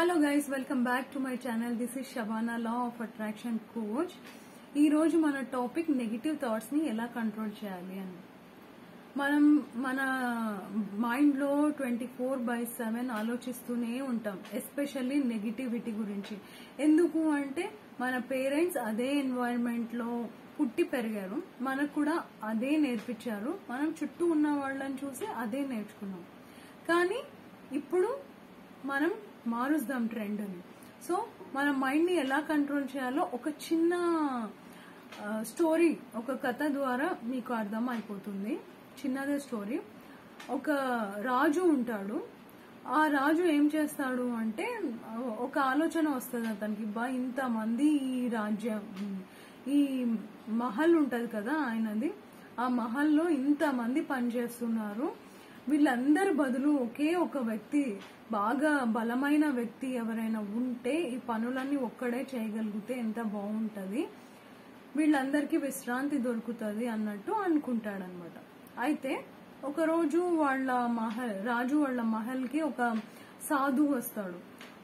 Hello guys, welcome back to my channel. This is Shabana, law of attraction coach. ఈ రోజు మన topic negative thoughts ని ఎలా control చేయాలి అని. మనం మన మైండ్ లో 24/7 ఆలోచిస్తూనే ఉంటాం, ఎస్పెషల్లీ నెగిటివిటీ గురించి. ఎందుకు అంటే మన పేరెంట్స్ అదే ఎన్వైరన్మెంట్ లో పుట్టి పెరిగారు, మనకు కూడా అదే నేర్పించారు, మనం చుట్టూ ఉన్న వాళ్ళని చూసి అదే నేర్చుకున్నాం. కానీ ఇప్పుడు మనం మారుద్దాం ట్రెండ్ ని. సో మన మైండ్ ని ఎలా కంట్రోల్ చేయాలో ఒక చిన్న స్టోరీ, ఒక కథ ద్వారా మీకు అర్థం అయిపోతుంది. చిన్నదే స్టోరీ. ఒక రాజు ఉంటాడు. ఆ రాజు ఏం చేస్తాడు అంటే, ఒక ఆలోచన వస్తుంది అతనికి, ఇంతమంది ఈ మహల్ ఉంటది కదా ఆయనది, ఆ మహల్లో ఇంతమంది పనిచేస్తున్నారు, వీళ్ళందరి బదులు ఒకే ఒక వ్యక్తి, బాగా బలమైన వ్యక్తి ఎవరైనా ఉంటే ఈ పనులన్నీ ఒక్కడే చేయగలిగితే ఎంత బాగుంటది, వీళ్ళందరికీ విశ్రాంతి దొరుకుతుంది అన్నట్టు అనుకుంటాడనమాట. అయితే ఒకరోజు రాజు వాళ్ళ మహల్ కి ఒక సాధువు వస్తాడు.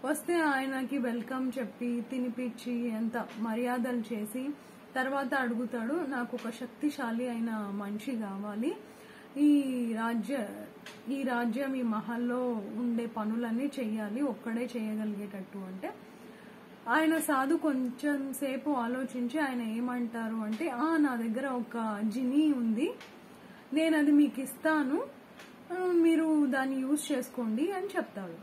వస్తే ఆయనకి వెల్కమ్ చెప్పి తినిపించి ఎంత మర్యాదలు చేసి తర్వాత అడుగుతాడు, నాకు ఒక శక్తిశాలి అయిన మనిషి కావాలి, ఈ రాజ్యం ఈ మహల్లో ఉండే పనులన్నీ చెయ్యాలి, ఒక్కడే చేయగలిగేటట్టు. అంటే ఆయన సాధు కొంచెం సేపు ఆలోచించి ఆయన ఏమంటారు అంటే, నా దగ్గర ఒక జినీ ఉంది, నేను అది మీకు ఇస్తాను, మీరు దాన్ని యూజ్ చేసుకోండి అని చెప్తాడు.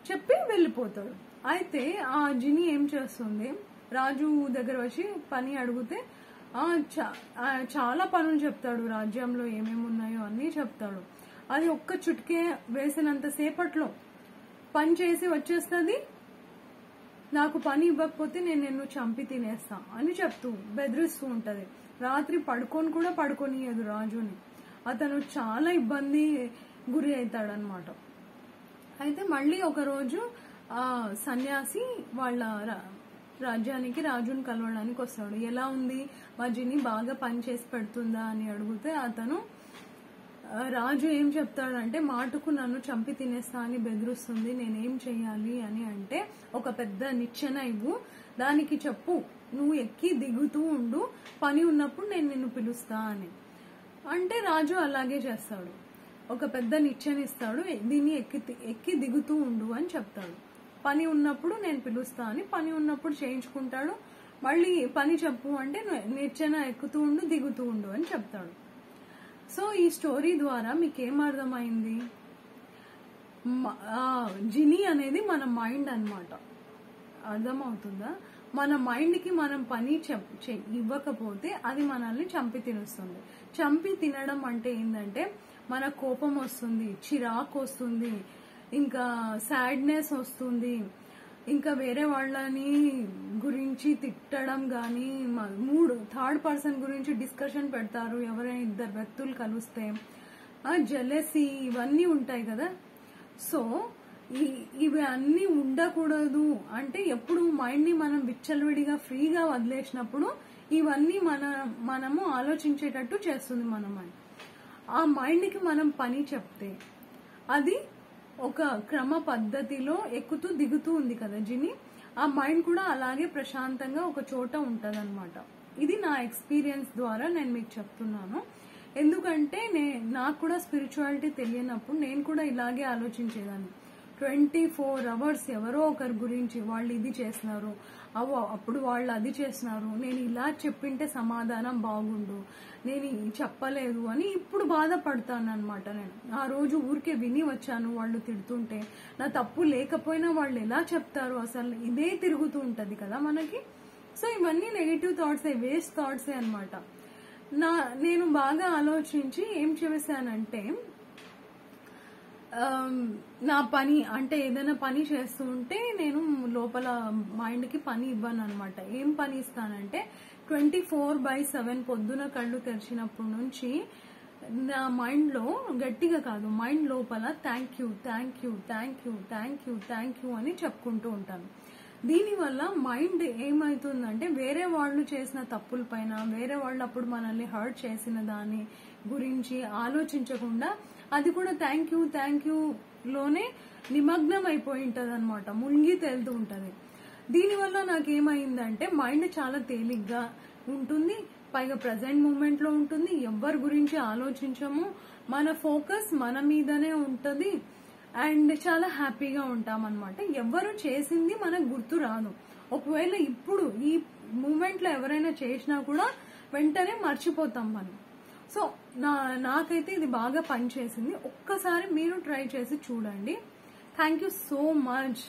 చెప్పి వెళ్ళిపోతాడు. అయితే ఆ జినీ ఏం చేస్తుంది, రాజు దగ్గర వచ్చి పని అడిగితే చాలా పనులు చెప్తాడు, రాజ్యంలో ఏమేమి ఉన్నాయో అన్ని చెప్తాడు. అది ఒక్క చుట్కే వేసినంత సేపట్లో పని చేసి వచ్చేస్తుంది. నాకు పని ఇవ్వకపోతే నేను నిన్ను చంపి తినేస్తా అని చెప్తూ బెదిరిస్తూ ఉంటది. రాత్రి పడుకొని కూడా పడుకోనియదు రాజుని. అతను చాలా ఇబ్బంది గురి అవుతాడనమాట. అయితే మళ్ళీ ఒక రోజు ఆ సన్యాసి వాళ్ళ రాజ్యానికి రాజుని కలవడానికి వస్తాడు. ఎలా ఉంది మా జిని, బాగా పని చేసి పెడుతుందా అని అడిగితే రాజు ఏం చెప్తాడంటే, మాటకు నన్ను చంపి తినేస్తా అని బెదిరిస్తుంది, నేనేం చెయ్యాలి అని అంటే, ఒక పెద్ద నిచ్చెన ఇవ్వు, దానికి చెప్పు నువ్వు ఎక్కి దిగుతూ ఉండు, పని ఉన్నప్పుడు నేను నిన్ను పిలుస్తా అని. అంటే రాజు అలాగే చేస్తాడు. ఒక పెద్ద నిచ్చెన ఇస్తాడు, దీన్ని ఎక్కి దిగుతూ ఉండు అని చెప్తాడు. పని ఉన్నప్పుడు నేను పిలుస్తా అని, పని ఉన్నప్పుడు చేయించుకుంటాడు. మళ్ళీ పని చెప్పు అంటే నిచ్చెన ఎక్కుతూ ఉండు, దిగుతూ ఉండు అని చెప్తాడు. సో ఈ స్టోరీ ద్వారా మీకేం అర్థమైంది, జినీ అనేది మన మైండ్ అన్నమాట. అర్థమవుతుందా? మన మైండ్ కి మనం పని ఇవ్వకపోతే అది మనల్ని చంపి తినేస్తుంది. చంపి తినడం అంటే ఏంటంటే, మన కోపం వస్తుంది, చిరాకు వస్తుంది, ఇంకా సాడ్నెస్ వస్తుంది, ఇంకా వేరే వాళ్ళని గురించి తిట్టడం గాని, థర్డ్ పర్సన్ గురించి డిస్కషన్ పెడతారు ఎవరైనా ఇద్దరు వ్యక్తులు కలిస్తే, జెలసీ, ఇవన్నీ ఉంటాయి కదా. సో ఇవి అన్ని ఉండకూడదు అంటే, ఎప్పుడు మైండ్ ని మనం విచ్చలవిడిగా ఫ్రీగా వదిలేసినప్పుడు ఇవన్నీ మనము ఆలోచించేటట్టు చేస్తుంది మన మైండ్. ఆ మైండ్ కి మనం పని చెప్తే అది ఒక క్రమ పద్ధతిలో ఎక్కుతూ దిగుతూ ఉంది కదా జిని, ఆ మైండ్ కూడా అలాగే ప్రశాంతంగా ఒక చోట ఉంటదన్నమాట. ఇది నా ఎక్స్పీరియన్స్ ద్వారా నేను మీకు చెప్తున్నాను. ఎందుకంటే నాకు కూడా స్పిరిచువాలిటీ తెలియనప్పుడు నేను కూడా ఇలాగే ఆలోచించేదాన్ని. 24 hours ఎవరో ఒకరి గురించి, వాళ్ళు ఇది చేస్తున్నారు, అప్పుడు వాళ్ళు అది చేస్తున్నారు, నేను ఇలా చెప్పింటే సమాధానం బాగుండు, నేను చెప్పలేదు అని ఇప్పుడు బాధపడతాను అనమాట. నేను ఆ రోజు ఊరికే విని వచ్చాను, వాళ్ళు తిడుతుంటే, నా తప్పు లేకపోయినా వాళ్ళు ఎలా చెప్తారు, అసలు ఇదే తిరుగుతూ ఉంటది కదా మనకి. సో ఇవన్నీ నెగిటివ్ థాట్సే, వేస్ట్ థాట్సే అనమాట. నేను బాగా ఆలోచించి ఏం చేశానంటే, నా పని అంటే ఏదైనా పని చేస్తూ ఉంటే నేను లోపల మైండ్ కి పని ఇవ్వను అనమాట. ఏం పని ఇస్తానంటే, 24/7 పొద్దున కళ్ళు తెరిచినప్పటి నుంచి నా మైండ్ లో, గట్టిగా కాదు, మైండ్ లోపల thank you thank you thank you thank you thank you అని చెప్పుకుంటూ ఉంటాను. దీనివల్ల మైండ్ ఏమైతుందంటే, వేరే వాళ్ళు చేసిన తప్పుల పైన, వేరే వాళ్ళు అప్పుడు మనల్ని హర్ట్ చేసిన దాని గురించి ఆలోచించకుండా అది కూడా థ్యాంక్ యూ లోనే నిమగ్నం అయిపోయి ఉంటది అనమాట, మునిగి తేలుతూ ఉంటది. దీనివల్ల నాకేమైందంటే మైండ్ చాలా తేలిగ్గా ఉంటుంది, పైగా ప్రజెంట్ మూమెంట్ లో ఉంటుంది, ఎవరి గురించి ఆలోచించము, మన ఫోకస్ మన మీదనే ఉంటది అండ్ చాలా హ్యాపీగా ఉంటాం అనమాట. ఎవరు చేసింది మనకు గుర్తు రాదు. ఒకవేళ ఇప్పుడు ఈ మూమెంట్ లో ఎవరైనా చేసినా కూడా వెంటనే మర్చిపోతాం మనం. సో నాకైతే ఇది బాగా పనిచేసింది. ఒక్కసారి మీరు ట్రై చేసి చూడండి. Thank you so much.